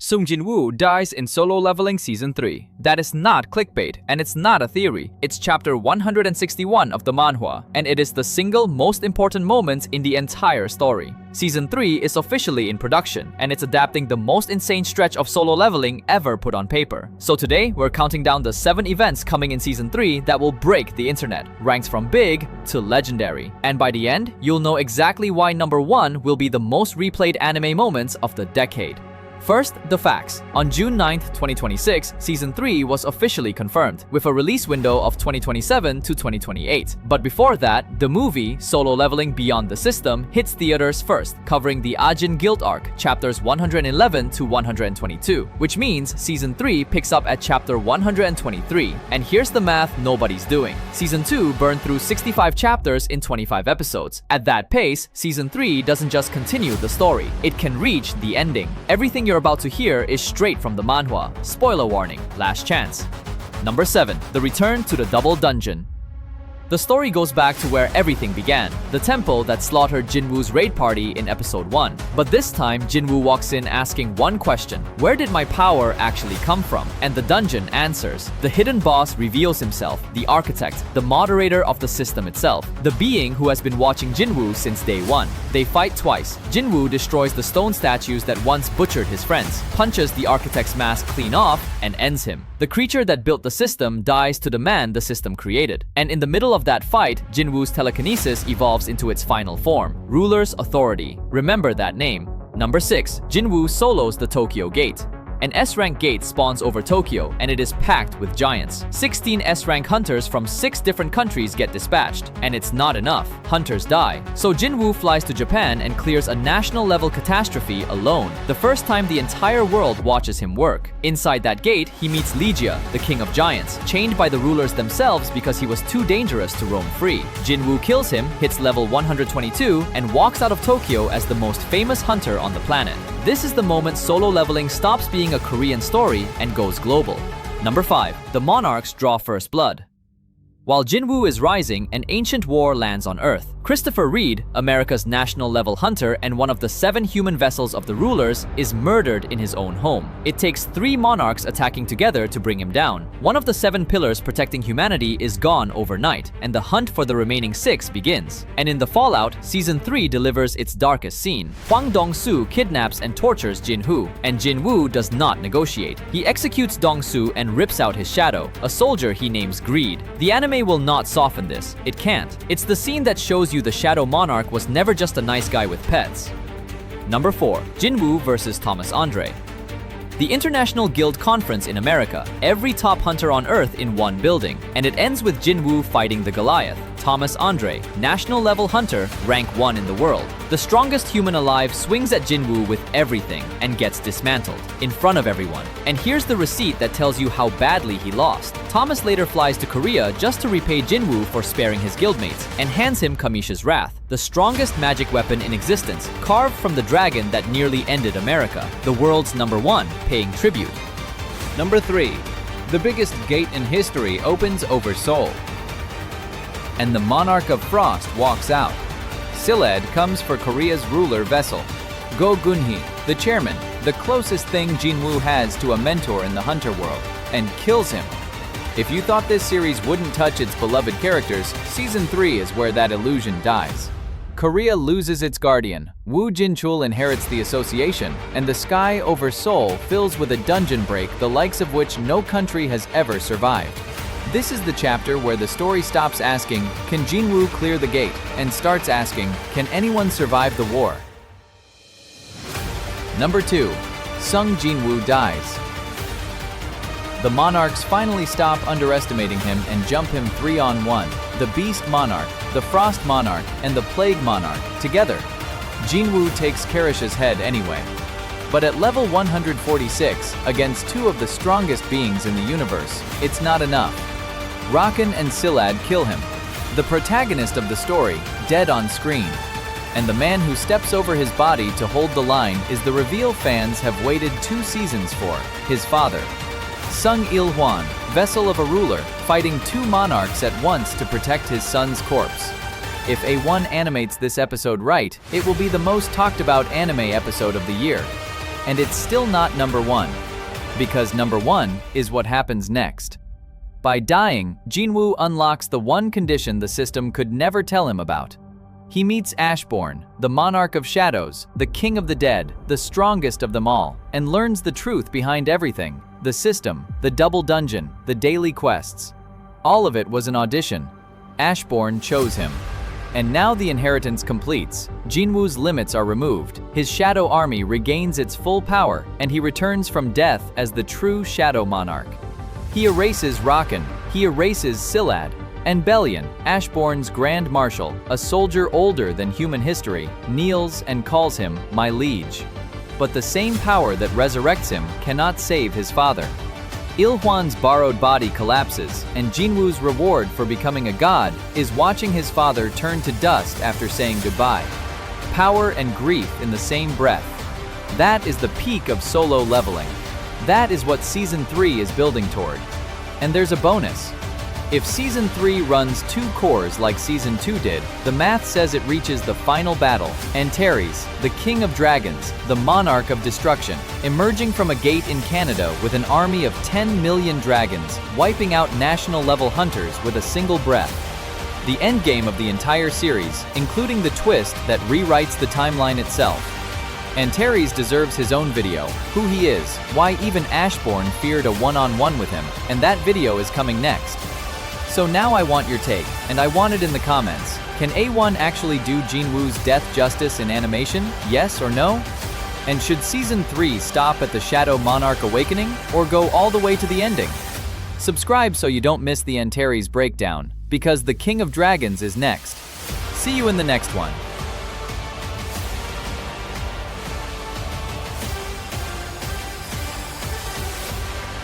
Sung Jinwoo dies in Solo Leveling Season 3. That is not clickbait, and it's not a theory. It's chapter 161 of the manhwa, and it is the single most important moment in the entire story. Season 3 is officially in production, and it's adapting the most insane stretch of solo leveling ever put on paper. So today, we're counting down the 7 events coming in Season 3 that will break the internet, ranked from big to legendary. And by the end, you'll know exactly why number 1 will be the most replayed anime moments of the decade. First, the facts. On June 9th, 2026, Season 3 was officially confirmed, with a release window of 2027 to 2028. But before that, the movie, Solo Leveling Beyond the System, hits theaters first, covering the Ajin Guild arc, chapters 111 to 122, which means Season 3 picks up at chapter 123. And here's the math nobody's doing. Season 2 burned through 65 chapters in 25 episodes. At that pace, Season 3 doesn't just continue the story, it can reach the ending. Everything you're about to hear is straight from the manhwa. Spoiler warning, last chance. Number 7. The Return to the Double Dungeon. The story goes back to where everything began, the temple that slaughtered Jinwoo's raid party in episode 1. But this time, Jinwoo walks in asking one question: where did my power actually come from? And the dungeon answers. The hidden boss reveals himself, the architect, the moderator of the system itself, the being who has been watching Jinwoo since day 1. They fight twice. Jinwoo destroys the stone statues that once butchered his friends, punches the architect's mask clean off, and ends him. The creature that built the system dies to the man the system created. And in the middle of that fight, Jinwoo's telekinesis evolves into its final form, Ruler's Authority. Remember that name. Number 6. Jinwoo solos the Tokyo Gate. An S-rank gate spawns over Tokyo, and it is packed with giants. 16 S-rank hunters from 6 different countries get dispatched, and it's not enough. Hunters die. So Jinwoo flies to Japan and clears a national-level catastrophe alone, the first time the entire world watches him work. Inside that gate, he meets Legia, the king of giants, chained by the rulers themselves because he was too dangerous to roam free. Jinwoo kills him, hits level 122, and walks out of Tokyo as the most famous hunter on the planet. This is the moment solo leveling stops being a Korean story and goes global. Number 5. The Monarchs draw first blood. While Jinwoo is rising, an ancient war lands on Earth. Christopher Reed, America's national-level hunter and one of the 7 human vessels of the rulers, is murdered in his own home. It takes 3 monarchs attacking together to bring him down. One of the 7 pillars protecting humanity is gone overnight, and the hunt for the remaining 6 begins. And in the fallout, Season 3 delivers its darkest scene. Hwang Dong-soo kidnaps and tortures Jinwoo, and Jinwoo does not negotiate. He executes Dong-soo and rips out his shadow, a soldier he names Greed. The anime will not soften this. It can't. It's the scene that shows you the Shadow Monarch was never just a nice guy with pets. Number 4. Jinwoo vs. Thomas Andre. The International Guild Conference in America, every top hunter on Earth in one building, and it ends with Jinwoo fighting the Goliath, Thomas Andre, national-level hunter, rank 1 in the world. The strongest human alive swings at Jinwoo with everything and gets dismantled in front of everyone. And here's the receipt that tells you how badly he lost. Thomas later flies to Korea just to repay Jinwoo for sparing his guildmates and hands him Kamish's Wrath, the strongest magic weapon in existence, carved from the dragon that nearly ended America, the world's number 1, paying tribute. Number 3. The biggest gate in history opens over Seoul, and the Monarch of Frost walks out. Siled comes for Korea's ruler vessel, Go Gunhee, the chairman, the closest thing Jinwoo has to a mentor in the hunter world, and kills him. If you thought this series wouldn't touch its beloved characters, Season 3 is where that illusion dies. Korea loses its guardian, Woo Jin-chul inherits the association, and the sky over Seoul fills with a dungeon break the likes of which no country has ever survived. This is the chapter where the story stops asking, can Jinwoo clear the gate, and starts asking, can anyone survive the war? Number 2. Sung Jinwoo dies. The Monarchs finally stop underestimating him and jump him 3-on-1. The Beast Monarch, the Frost Monarch, and the Plague Monarch, together. Jinwoo takes Karish's head anyway. But at level 146, against 2 of the strongest beings in the universe, it's not enough. Rakan and Silad kill him. The protagonist of the story, dead on screen. And the man who steps over his body to hold the line is the reveal fans have waited 2 seasons for, his father. Sung Il-hwan, vessel of a ruler, fighting 2 monarchs at once to protect his son's corpse. If A1 animates this episode right, it will be the most talked about anime episode of the year. And it's still not number 1. Because number 1 is what happens next. By dying, Jinwoo unlocks the one condition the system could never tell him about. He meets Ashbourne, the Monarch of Shadows, the King of the Dead, the strongest of them all, and learns the truth behind everything: the system, the double dungeon, the daily quests. All of it was an audition. Ashbourne chose him. And now the inheritance completes. Jinwoo's limits are removed, his Shadow Army regains its full power, and he returns from death as the true Shadow Monarch. He erases Rakan, he erases Silad, and Bellion, Ashbourne's Grand Marshal, a soldier older than human history, kneels and calls him my liege. But the same power that resurrects him cannot save his father. Ilhwan's borrowed body collapses, and Jinwoo's reward for becoming a god is watching his father turn to dust after saying goodbye. Power and grief in the same breath. That is the peak of solo leveling. That is what Season 3 is building toward. And there's a bonus. If Season 3 runs 2 cores like Season 2 did, the math says it reaches the final battle, Antares, the King of Dragons, the Monarch of Destruction, emerging from a gate in Canada with an army of 10 million dragons, wiping out national-level hunters with a single breath. The endgame of the entire series, including the twist that rewrites the timeline itself. Antares deserves his own video, who he is, why even Ashbourne feared a one-on-one with him, and that video is coming next. So now I want your take, and I want it in the comments. Can A1 actually do Jinwoo's death justice in animation? Yes or no? And should Season 3 stop at the Shadow Monarch awakening, or go all the way to the ending? Subscribe so you don't miss the Antares breakdown, because the King of Dragons is next. See you in the next one.